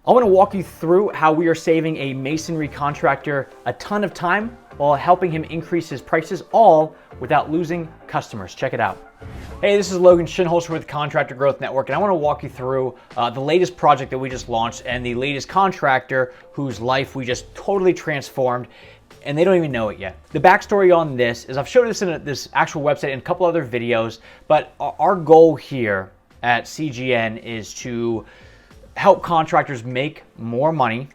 I want to walk you through how we are saving a masonry contractor a ton of time while helping him increase his prices, all without losing customers. Check it out. Hey, this is Logan Shinholster with Contractor Growth Network, and I want to walk you through the latest project that we just launched and the latest contractor whose life we just totally transformed, and they don't even know it yet. The backstory on this is I've showed this in this actual website and a couple other videos, but our goal here at CGN is to help contractors make more money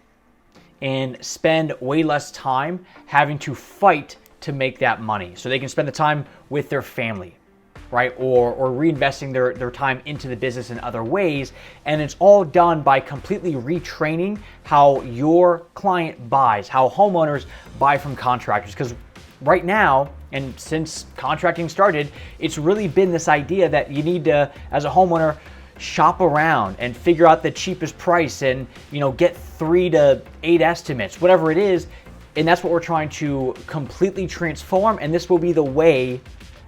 and spend way less time having to fight to make that money, so they can spend the time with their family, right? Or reinvesting their time into the business in other ways. And it's all done by completely retraining how your client buys, how homeowners buy from contractors. Because right now, and since contracting started, it's really been this idea that you need to, as a homeowner, shop around and figure out the cheapest price and, get 3 to 8 estimates, whatever it is. And that's what we're trying to completely transform. And this will be the way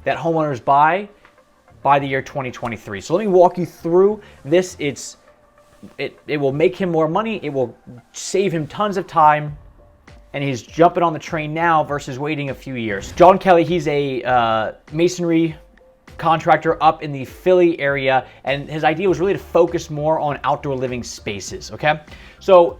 that homeowners buy by the year 2023. So let me walk you through this. It will make him more money. It will save him tons of time. And he's jumping on the train now versus waiting a few years. John Kelly, he's a masonry contractor up in the Philly area, and his idea was really to focus more on outdoor living spaces, okay? So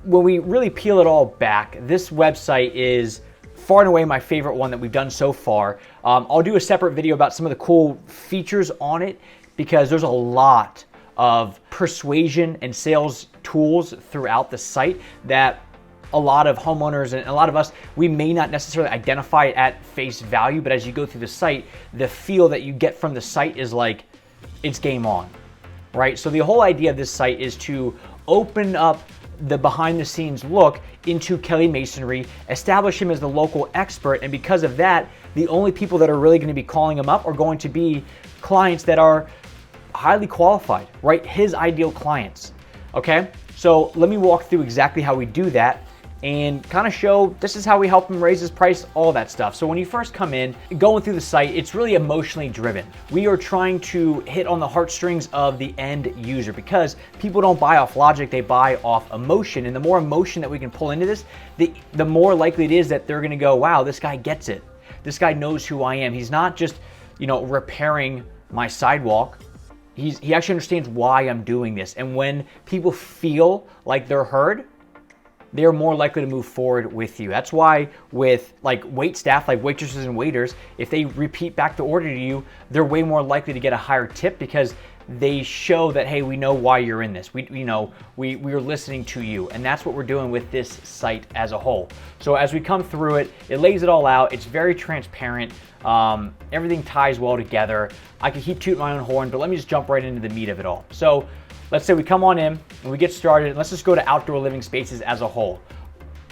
when we really peel it all back, this website is far and away my favorite one that we've done so far. I'll do a separate video about some of the cool features on it because there's a lot of persuasion and sales tools throughout the site that a lot of homeowners and a lot of us, we may not necessarily identify it at face value, but as you go through the site, the feel that you get from the site is like, it's game on, right? So the whole idea of this site is to open up the behind the scenes look into Kelly Masonry, establish him as the local expert, and because of that, the only people that are really going to be calling him up are going to be clients that are highly qualified, right? His ideal clients, okay? So let me walk through exactly how we do that and kind of show this is how we help him raise his price, all that stuff. So when you first come in, going through the site, it's really emotionally driven. We are trying to hit on the heartstrings of the end user because people don't buy off logic, they buy off emotion. And the more emotion that we can pull into this, the more likely it is that they're gonna go, wow, this guy gets it. This guy knows who I am. He's not just, repairing my sidewalk. He actually understands why I'm doing this. And when people feel like they're heard, they're more likely to move forward with you. That's why with wait staff, like waitresses and waiters, if they repeat back the order to you, they're way more likely to get a higher tip because they show that, hey, we know why you're in this. We're listening to you. And that's what we're doing with this site as a whole. So as we come through it, it lays it all out. It's very transparent. Everything ties well together. I could keep tooting my own horn, but let me just jump right into the meat of it all. So let's say we come on in and we get started, and let's just go to outdoor living spaces as a whole.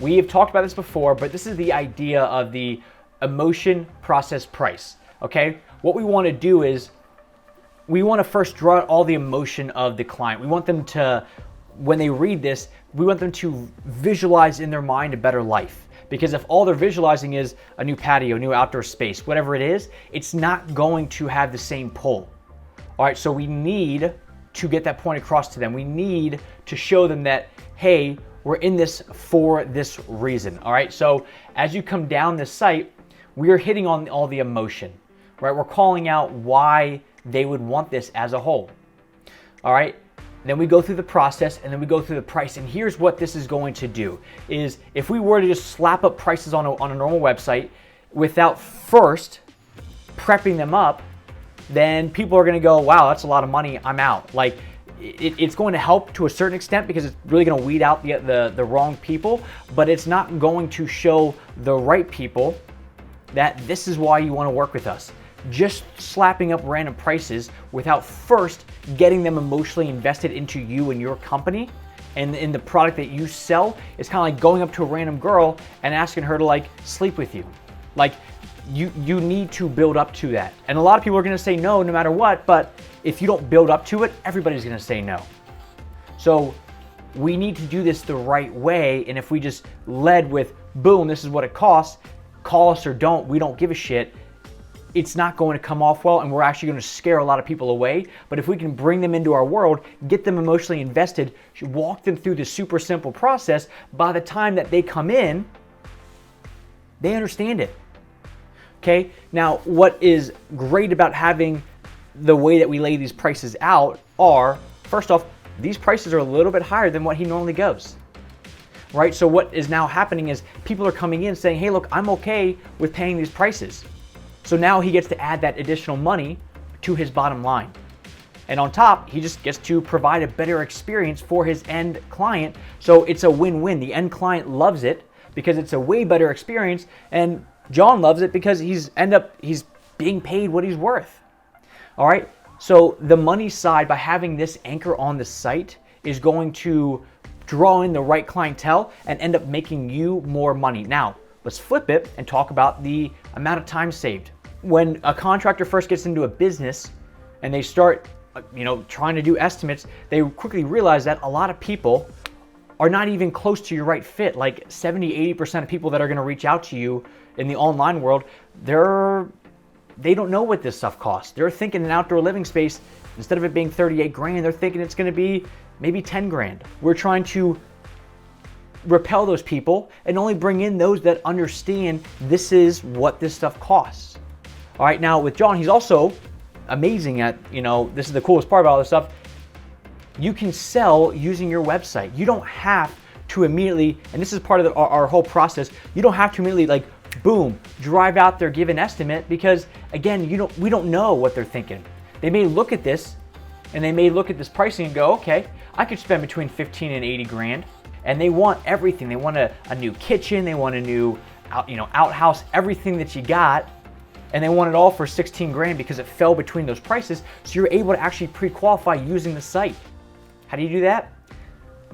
We have talked about this before, but this is the idea of the emotion, process, price, okay? What we want to do is we want to first draw out all the emotion of the client. We want them to, when they read this, we want them to visualize in their mind a better life. Because if all they're visualizing is a new patio, new outdoor space, whatever it is, it's not going to have the same pull. All right, so we need to get that point across to them. We need to show them that, hey, we're in this for this reason, all right? So as you come down this site, we are hitting on all the emotion, right? We're calling out why they would want this as a whole, all right? Then we go through the process and then we go through the price. And here's what this is going to do is if we were to just slap up prices on a normal website without first prepping them up, then people are going to go, wow, that's a lot of money, I'm out. It's going to help to a certain extent because it's really going to weed out the wrong people, but it's not going to show the right people that this is why you want to work with us. Just slapping up random prices without first getting them emotionally invested into you and your company and in the product that you sell is kind of like going up to a random girl and asking her to sleep with you. You need to build up to that. And a lot of people are going to say no matter what, but if you don't build up to it, everybody's going to say no. So we need to do this the right way. And if we just led with, boom, this is what it costs, call us or don't, we don't give a shit, it's not going to come off well, and we're actually going to scare a lot of people away. But if we can bring them into our world, get them emotionally invested, walk them through this super simple process, by the time that they come in, they understand it. Okay, now what is great about having the way that we lay these prices out are, first off, these prices are a little bit higher than what he normally goes. Right? So what is now happening is people are coming in saying, hey, look, I'm okay with paying these prices. So now he gets to add that additional money to his bottom line. And on top, he just gets to provide a better experience for his end client. So it's a win-win. The end client loves it because it's a way better experience, and John loves it because he's being paid what he's worth. All right? So the money side, by having this anchor on the site, is going to draw in the right clientele and end up making you more money. Now, let's flip it and talk about the amount of time saved. When a contractor first gets into a business and they start, trying to do estimates, they quickly realize that a lot of people are not even close to your right fit. Like 70-80% of people that are going to reach out to you in the online world, they don't know what this stuff costs. They're thinking an outdoor living space, instead of it being 38 grand, they're thinking it's going to be maybe 10 grand. We're trying to repel those people and only bring in those that understand this is what this stuff costs. All right, now with John, he's also amazing at, this is the coolest part about all this stuff. You can sell using your website. You don't have to immediately, and this is part of our whole process, you don't have to immediately boom, drive out there, give an estimate, because again, we don't know what they're thinking. They may look at this and they may look at this pricing and go, okay, I could spend between 15 and 80 grand. And they want everything. They want a new kitchen, they want a new outhouse, everything that you got. And they want it all for 16 grand because it fell between those prices. So you're able to actually pre-qualify using the site. How do you do that?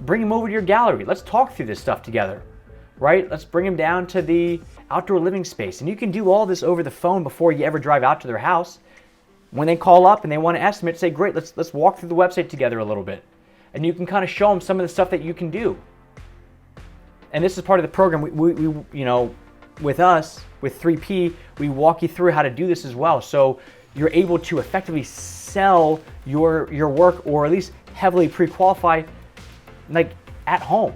Bring them over to your gallery. Let's talk through this stuff together, right? Let's bring them down to the outdoor living space. And you can do all this over the phone before you ever drive out to their house. When they call up and they want to estimate, say, great, let's walk through the website together a little bit. And you can kind of show them some of the stuff that you can do. And this is part of the program. We with us, with 3P, we walk you through how to do this as well. So you're able to effectively sell your work, or at least heavily pre-qualify, like at home,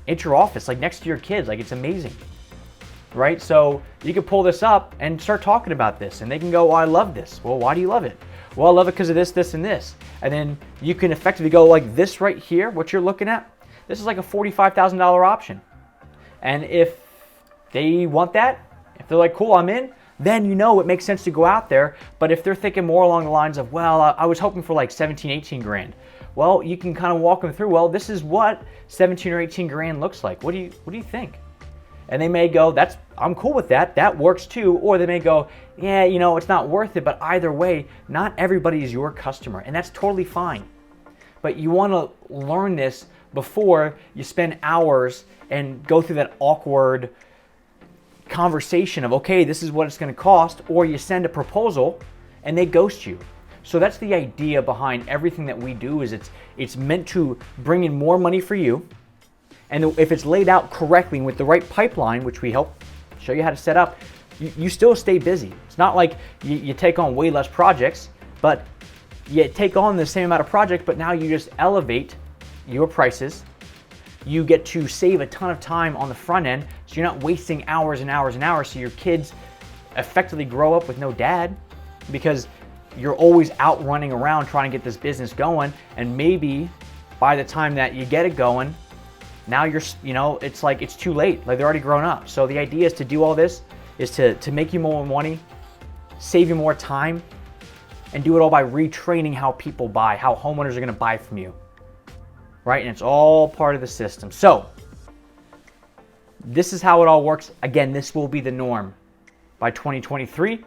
at your office, like next to your kids. Like, it's amazing, right? So you can pull this up and start talking about this, and they can go, oh, I love this. Well, why do you love it? Well, I love it because of this, this, and this. And then you can effectively go like this right here, what you're looking at. This is like a $45,000 option. And if they want that, if they're like, cool, I'm in, then it makes sense to go out there. But if they're thinking more along the lines of, well, I was hoping for like 17, 18 grand. Well, you can kind of walk them through, well, this is what 17 or 18 grand looks like. What do you think? And they may go, I'm cool with that. That works too. Or they may go, yeah, it's not worth it. But either way, not everybody is your customer, and that's totally fine. But you want to learn this before you spend hours and go through that awkward conversation of, okay, this is what it's going to cost, or you send a proposal and they ghost you. So that's the idea behind everything that we do. Is it's meant to bring in more money for you. And if it's laid out correctly with the right pipeline, which we help show you how to set up, you still stay busy. It's not like you take on way less projects, but you take on the same amount of projects, but now you just elevate your prices. You get to save a ton of time on the front end, so you're not wasting hours and hours and hours, so your kids effectively grow up with no dad, because you're always out running around trying to get this business going, and maybe by the time that you get it going, now it's like it's too late, like they're already grown up. So the idea is to do all this, is to make you more money, save you more time, and do it all by retraining how people buy, how homeowners are going to buy from you. Right? And it's all part of the system. So this is how it all works. Again, this will be the norm by 2023.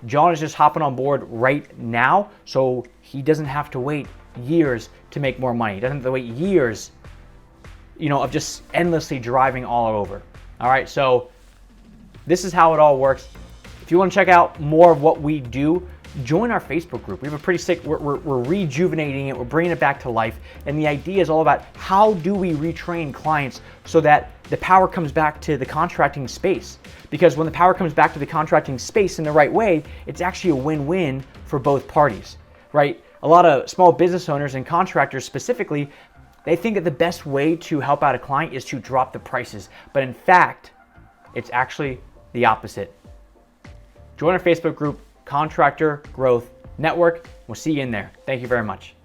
John is just hopping on board right now, so he doesn't have to wait years to make more money. He doesn't have to wait years, of just endlessly driving all over. All right, so this is how it all works. If you want to check out more of what we do, join our Facebook group. We have a pretty sick, we're rejuvenating it, we're bringing it back to life. And the idea is all about how do we retrain clients so that the power comes back to the contracting space. Because when the power comes back to the contracting space in the right way, it's actually a win-win for both parties, right? A lot of small business owners and contractors specifically, they think that the best way to help out a client is to drop the prices. But in fact, it's actually the opposite. Join our Facebook group, Contractor Growth Network. We'll see you in there. Thank you very much.